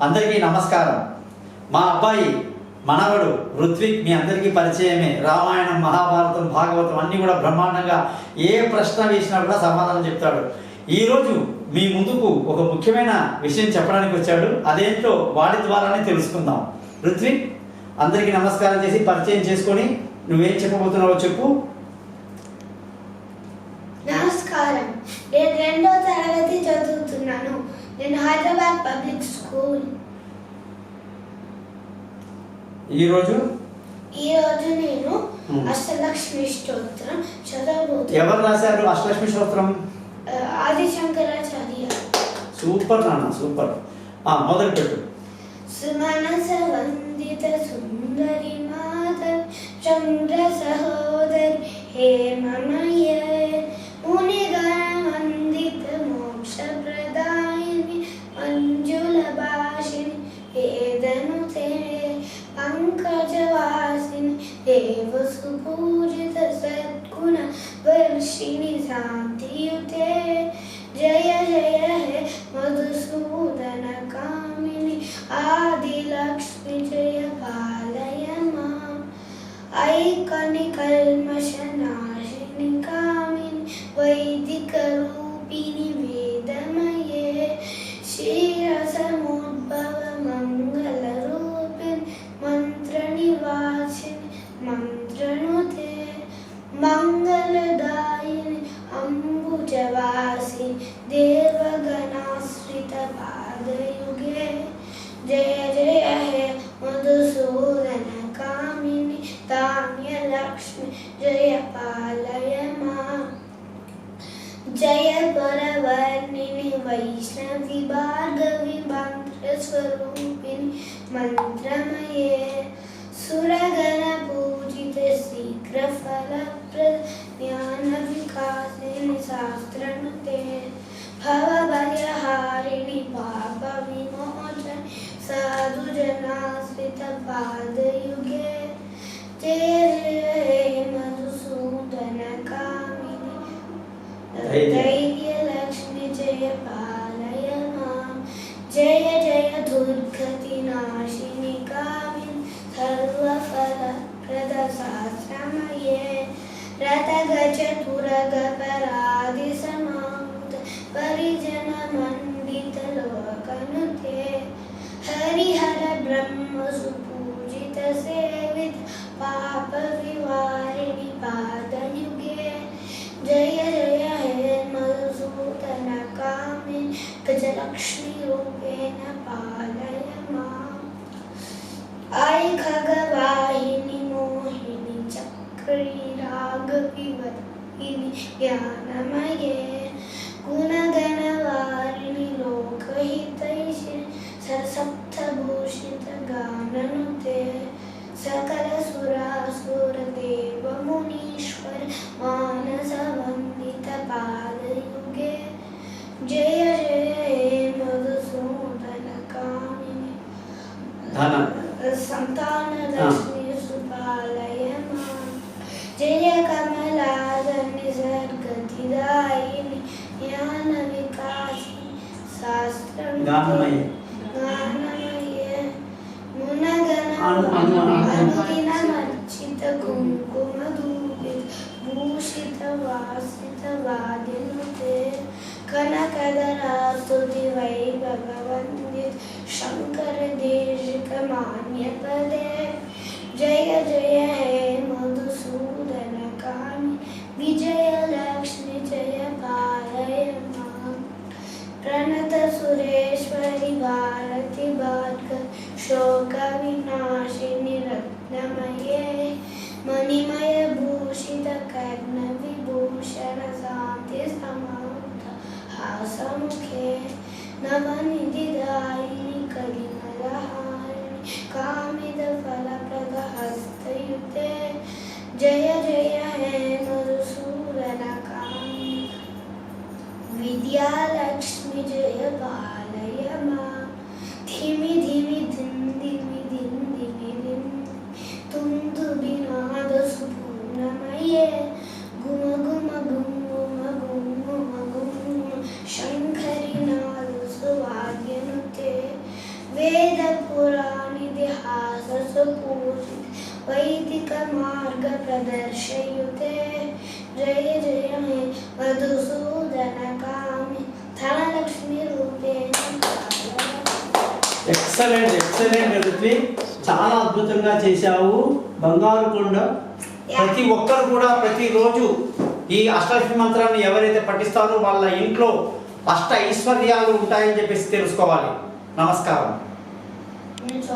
అందరికీ నమస్కారం. మా అబ్బాయి మనవడు ఋత్విక్ మీ అందరికీ పరిచయమే. రామాయణం, మహాభారతం, భాగవతం అన్నీ కూడా బ్రహ్మాండంగా ఏ ప్రశ్న వేసినా కూడా సమాధానం చెప్తాడు. ఈరోజు మీ ముందుకు ఒక ముఖ్యమైన విషయం చెప్పడానికి వచ్చాడు. అదేంటో వాడి ద్వారానే తెలుసుకుందాం. ఋత్విక్, అందరికీ నమస్కారం చేసి పరిచయం చేసుకొని నువ్వేం చెప్పబోతున్నావో చెప్పు. నమస్కారం. నేను 2వ తరగతి చదువుతున్నాను. నేను హైదరాబాద్ పబ్లిక్ స్కూల్. ఈరోజు నేను అష్టలక్ష్మి స్తోత్రం చదవబోతున్నాను. ఎవరు రాశారు అష్టలక్ష్మి స్తోత్రం? ఆదిశంకరాచార్య. సూపర్ నాన్న, సూపర్. మొదలు పెట్టు. సుమనస వందిత సుందరి మాధవ్ చంద్ర సహోదరి హేమమయ మునిగణ వందిత మోక్ష ప్రదాయిని మంజుల భాషిని వేదనుతే పంకజవాసిని దేవ సుపూజిత సద్గుణ వర్షిణి శాంతియుతే జయ జయ హే మధుసూదన కామిని ఆదిలక్ష్మి జయ పాలయ మాం ఐకని కల్మష నాశిని కామిని వైదిక రూపిణి వేదమయే క్షీరసముద్భవ మంగళ రూపిణి మంత్ర నివాసిని మంత్రనుతే మంగళదాయిని అంబుజవాసి దేవగణాశ్రిత పాదయుగే జయ జయ హే మధుసూదన కామిని ధాన్యలక్ష్మి జయ పాలయ మాం జయ పరవర్ణిని వైష్ణవి భార్గవి మంత్రస్వరూపిణి మంత్రమయే సురగణ పూజిత శీఘ్ర ఫలప్రద జ్ఞాన వికాసిని శాస్త్రనుతే భవభయహారిణి పాప విమోచని సాధు జనాశ్రిత పాదయుగే జయ జయ హే మధుసూదన కామిని ధైర్యలక్ష్మి జయ పాలయ మాం జయ జయ దుర్గతి నాశిని కామిని సర్వఫలప్రద శాస్త్రమయే రతగజ తురగ పరాది సమాంత పరిజన మండిత లోకనుతే హరిహర బ్రహ్మ సుపూజిత సేవిత పాప వివారిణి పాదయుగే జయ జయ హే మధుసూదన కామిని గజలక్ష్మి రూపేణ పాలయ మాం ఐ ఖగవాహిని మోహిని చక్రీ రాగవివర్ధిని జ్ఞానమయే గుణగణవారిణి లోకహితైషిణి సరసప్తభూషిత గాననుతే సకల సురాసుర దేవ మునీశ్వర మానస వందిత పాదయుగే జయ జయ హే మధుసూదన కామిని సంతాన లక్ష్మి సుపాలయ మాం జయ కమలాదని సర్గతిదాయిని జ్ఞాన వికాసిని శాస్త్రమయే మునగణ అనుదినమర్చిత కుంకుమ ధూపిత భూషిత వాసిత వాదినుతే కనకదరా స్తుతి వైభవ వందిత శంకర దేశిక మాన్య పదే జయ జయ హే మధుసూదన కామి విజయలక్ష్మి జయ పాలయ మాం ప్రణత సురేశ్వరి భారతి భార్గవ శోక వినాశిని రత్నమయే మణిమయ భూషిత కర్ణ విభూషణ శాంతి సమాంత హాసముఖే నవనిధిదాయిని కలిమలహారిణి కామిద ఫలప్రద హస్తయుతే జయ జయ హే మధుసూదన కామిని విద్యాలక్ష్మి జయ పాలయ మాం ధిమి ధిమి ధిందిమి ధిందిమి ధింది తుందు వినాద సుపూర్ణమయే గుమ గుమ గుమ గుమ గుమ గుమ శంకరి నాద సువాద్యనుతే వేద పురాణ ఇతిహాస సుపూజిత వైదిక మార్గ ప్రదర్శయుతే జయ జయ హే మధుసూదన కామి ధనలక్ష్మి రూపేణ ఎక్సలెంట్ ఎక్సలెంట్ ఋత్విక్, చాలా అద్భుతంగా చేశావు. బంగారు కొండ. ప్రతి ఒక్కరు కూడా ప్రతిరోజు ఈ అష్టాదశి మంత్రాన్ని ఎవరైతే పఠిస్తారో వాళ్ళ ఇంట్లో అష్ట ఐశ్వర్యాలు ఉంటాయని చెప్పేసి తెలుసుకోవాలి. నమస్కారం.